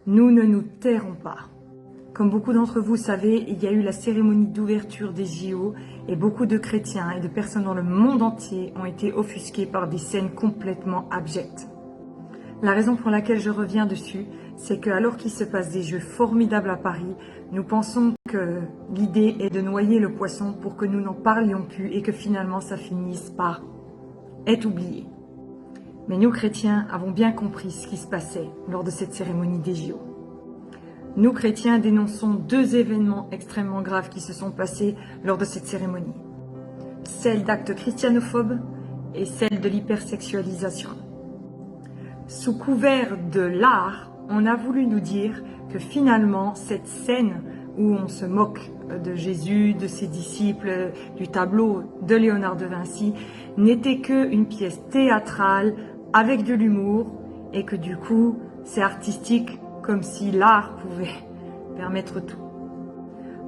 Nous ne nous tairons pas. Comme beaucoup d'entre vous savez, il y a eu la cérémonie d'ouverture des JO et beaucoup de chrétiens et de personnes dans le monde entier ont été offusqués par des scènes complètement abjectes. La raison pour laquelle je reviens dessus, c'est que alors qu'il se passe des jeux formidables à Paris, nous pensons que l'idée est de noyer le poisson pour que nous n'en parlions plus et que finalement ça finisse par être oublié. Mais nous chrétiens avons bien compris ce qui se passait lors de cette cérémonie des JO. Nous chrétiens dénonçons deux événements extrêmement graves qui se sont passés lors de cette cérémonie. Celle d'actes christianophobes et celle de l'hypersexualisation. Sous couvert de l'art, on a voulu nous dire que finalement cette scène où on se moque de Jésus, de ses disciples, du tableau de Léonard de Vinci, n'était qu'une pièce théâtrale avec de l'humour et que du coup c'est artistique comme si l'art pouvait permettre tout.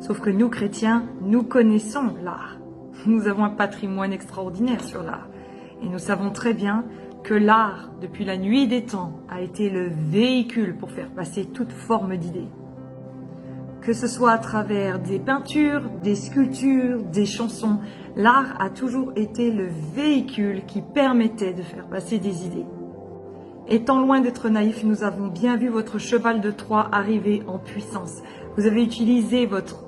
Sauf que nous chrétiens, nous connaissons l'art. Nous avons un patrimoine extraordinaire sur l'art et nous savons très bien que l'art, depuis la nuit des temps, a été le véhicule pour faire passer toute forme d'idée. Que ce soit à travers des peintures, des sculptures, des chansons, l'art a toujours été le véhicule qui permettait de faire passer des idées. Étant loin d'être naïfs, nous avons bien vu votre cheval de Troie arriver en puissance. Vous avez utilisé votre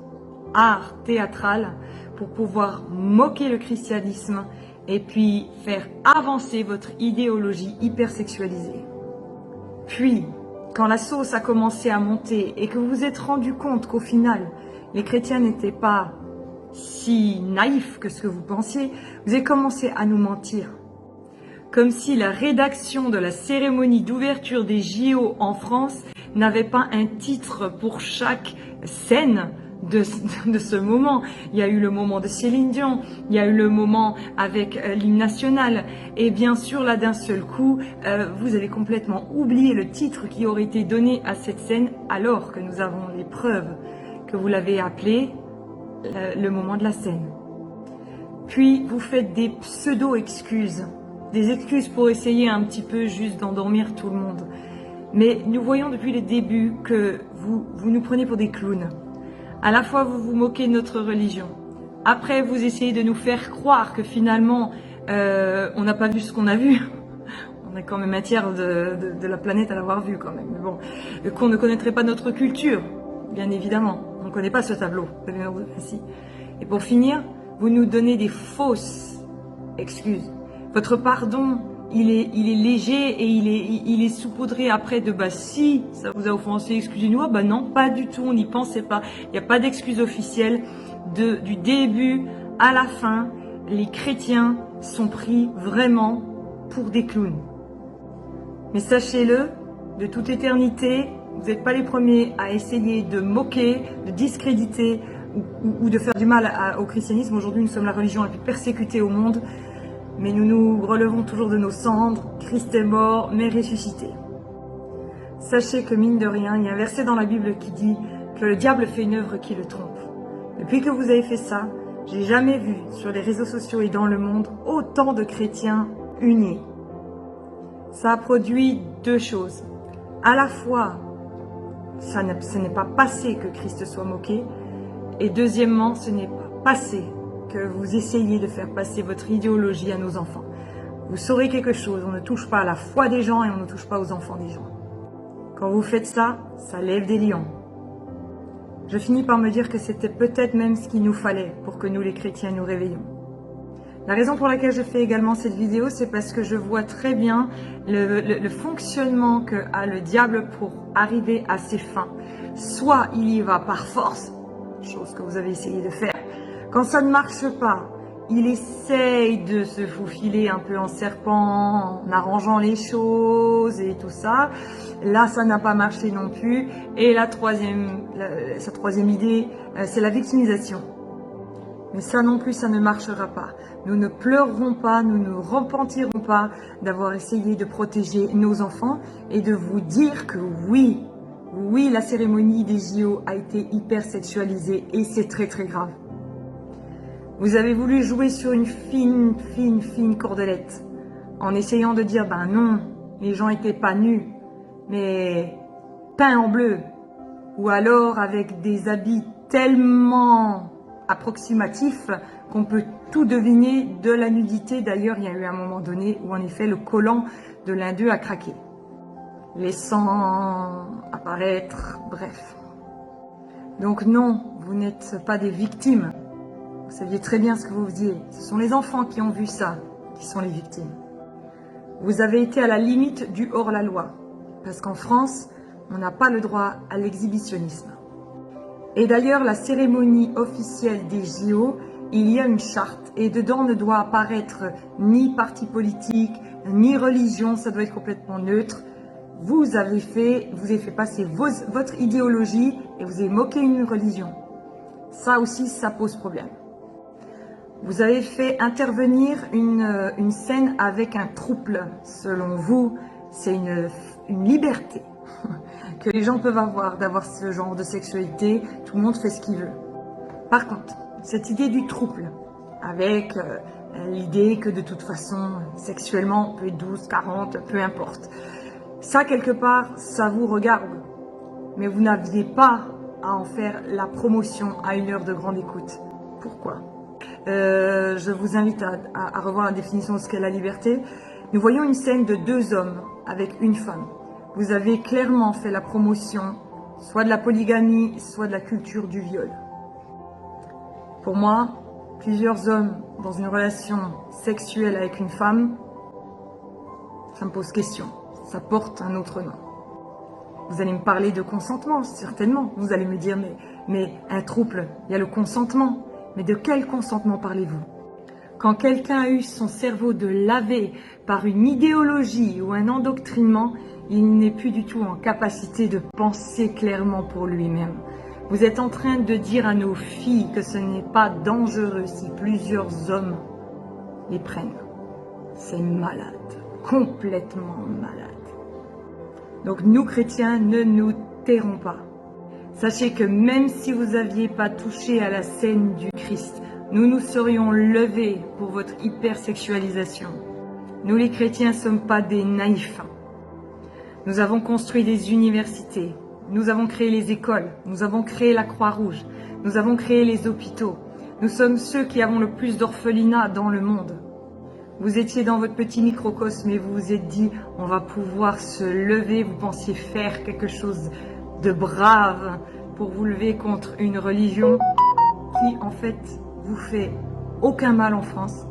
art théâtral pour pouvoir moquer le christianisme et puis faire avancer votre idéologie hypersexualisée. Puis, quand la sauce a commencé à monter et que vous vous êtes rendu compte qu'au final, les chrétiens n'étaient pas si naïfs que ce que vous pensiez, vous avez commencé à nous mentir. Comme si la rédaction de la cérémonie d'ouverture des JO en France n'avait pas un titre pour chaque scène de ce moment. Il y a eu le moment de Céline Dion, il y a eu le moment avec l'hymne national et bien sûr là d'un seul coup vous avez complètement oublié le titre qui aurait été donné à cette scène alors que nous avons les preuves que vous l'avez appelé le moment de la scène. Puis vous faites des pseudo-excuses, des excuses pour essayer un petit peu juste d'endormir tout le monde. Mais nous voyons depuis le début que vous nous prenez pour des clowns. À la fois, vous vous moquez de notre religion. Après, vous essayez de nous faire croire que finalement, on n'a pas vu ce qu'on a vu. On est quand même un tiers de la planète à l'avoir vu quand même. Mais bon, qu'on ne connaîtrait pas notre culture, bien évidemment. On ne connaît pas ce tableau de Léonard de Vinci. Et pour finir, vous nous donnez des fausses excuses. Votre pardon, il est léger et il est saupoudré après de bah si ça vous a offensé, excusez-nous. Ah bah non, pas du tout, on n'y pensait pas. Il n'y a pas d'excuse officielle. Du début à la fin, les chrétiens sont pris vraiment pour des clowns. Mais sachez-le, de toute éternité, vous n'êtes pas les premiers à essayer de moquer, de discréditer ou de faire du mal au christianisme. Aujourd'hui, nous sommes la religion la plus persécutée au monde. Mais nous nous relevons toujours de nos cendres, Christ est mort, mais ressuscité. Sachez que mine de rien, il y a un verset dans la Bible qui dit que le diable fait une œuvre qui le trompe. Depuis que vous avez fait ça, j'ai jamais vu sur les réseaux sociaux et dans le monde autant de chrétiens unis. Ça a produit deux choses. À la fois, ce n'est pas passé que Christ soit moqué, et deuxièmement, ce n'est pas passé que vous essayez de faire passer votre idéologie à nos enfants. Vous saurez quelque chose, on ne touche pas à la foi des gens et on ne touche pas aux enfants des gens. Quand vous faites ça, ça lève des lions. Je finis par me dire que c'était peut-être même ce qu'il nous fallait pour que nous les chrétiens nous réveillons. La raison pour laquelle je fais également cette vidéo, c'est parce que je vois très bien le fonctionnement que a le diable pour arriver à ses fins. Soit il y va par force, chose que vous avez essayé de faire. Quand ça ne marche pas, il essaye de se faufiler un peu en serpent, en arrangeant les choses et tout ça. Là, ça n'a pas marché non plus. Et sa troisième idée, c'est la victimisation. Mais ça non plus, ça ne marchera pas. Nous ne pleurerons pas, nous ne repentirons pas d'avoir essayé de protéger nos enfants et de vous dire que oui, la cérémonie des JO a été hyper sexualisée et c'est très très grave. Vous avez voulu jouer sur une fine cordelette en essayant de dire ben non, les gens n'étaient pas nus. Mais peints en bleu, ou alors avec des habits tellement approximatifs qu'on peut tout deviner de la nudité. D'ailleurs, il y a eu un moment donné où en effet le collant de l'un d'eux a craqué, laissant apparaître, bref. Donc non, vous n'êtes pas des victimes. Vous saviez très bien ce que vous faisiez. Ce sont les enfants qui ont vu ça, qui sont les victimes. Vous avez été à la limite du hors-la-loi, parce qu'en France, on n'a pas le droit à l'exhibitionnisme. Et d'ailleurs, la cérémonie officielle des JO, il y a une charte, et dedans ne doit apparaître ni parti politique, ni religion, ça doit être complètement neutre. Vous avez fait passer votre idéologie et vous avez moqué une religion. Ça aussi, ça pose problème. Vous avez fait intervenir une scène avec un trouble. Selon vous, c'est une liberté que les gens peuvent avoir, d'avoir ce genre de sexualité. Tout le monde fait ce qu'il veut. Par contre, cette idée du trouble, avec l'idée que de toute façon, sexuellement, on peut être 12, 40, peu importe. Ça, quelque part, ça vous regarde. Mais vous n'aviez pas à en faire la promotion à une heure de grande écoute. Pourquoi ? Je vous invite à revoir la définition de ce qu'est la liberté. Nous voyons une scène de 2 hommes avec une femme. Vous avez clairement fait la promotion soit de la polygamie, soit de la culture du viol. Pour moi, plusieurs hommes dans une relation sexuelle avec une femme, ça me pose question. Ça porte un autre nom. Vous allez me parler de consentement, certainement. Vous allez me dire, mais un trouble, il y a le consentement. Mais de quel consentement parlez-vous? Quand quelqu'un a eu son cerveau de lavé par une idéologie ou un endoctrinement, il n'est plus du tout en capacité de penser clairement pour lui-même. Vous êtes en train de dire à nos filles que ce n'est pas dangereux si plusieurs hommes les prennent. C'est malade, complètement malade. Donc nous, chrétiens, ne nous tairons pas. Sachez que même si vous n'aviez pas touché à la scène du Christ, nous nous serions levés pour votre hypersexualisation. Nous les chrétiens ne sommes pas des naïfs. Nous avons construit des universités, nous avons créé les écoles, nous avons créé la Croix-Rouge, nous avons créé les hôpitaux. Nous sommes ceux qui avons le plus d'orphelinats dans le monde. Vous étiez dans votre petit microcosme et vous vous êtes dit, on va pouvoir se lever, vous pensiez faire quelque chose de brave pour vous lever contre une religion qui en fait vous fait aucun mal en France.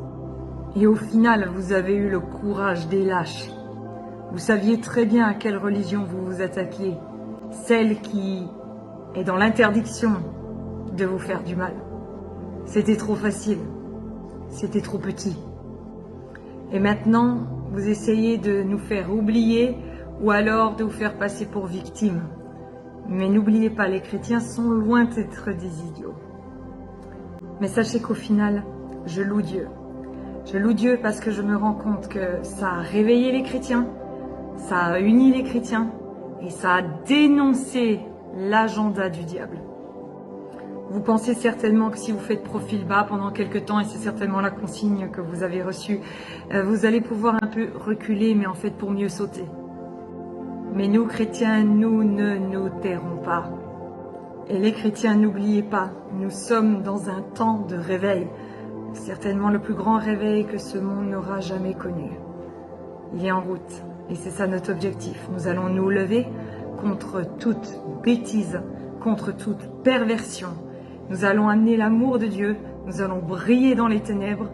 Et au final, vous avez eu le courage des lâches. Vous saviez très bien à quelle religion vous vous attaquiez. Celle qui est dans l'interdiction de vous faire du mal. C'était trop facile. C'était trop petit. Et maintenant, vous essayez de nous faire oublier ou alors de vous faire passer pour victimes. Mais n'oubliez pas, les chrétiens sont loin d'être des idiots. Mais sachez qu'au final, je loue Dieu. Je loue Dieu parce que je me rends compte que ça a réveillé les chrétiens, ça a uni les chrétiens et ça a dénoncé l'agenda du diable. Vous pensez certainement que si vous faites profil bas pendant quelques temps, et c'est certainement la consigne que vous avez reçue, vous allez pouvoir un peu reculer, mais en fait pour mieux sauter. Mais nous, chrétiens, nous ne nous tairons pas. Et les chrétiens, n'oubliez pas, nous sommes dans un temps de réveil. Certainement le plus grand réveil que ce monde n'aura jamais connu. Il est en route. Et c'est ça notre objectif. Nous allons nous lever contre toute bêtise, contre toute perversion. Nous allons amener l'amour de Dieu. Nous allons briller dans les ténèbres.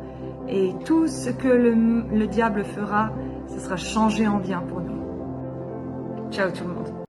Et tout ce que le diable fera, ce sera changé en bien pour nous. Ciao tout le monde.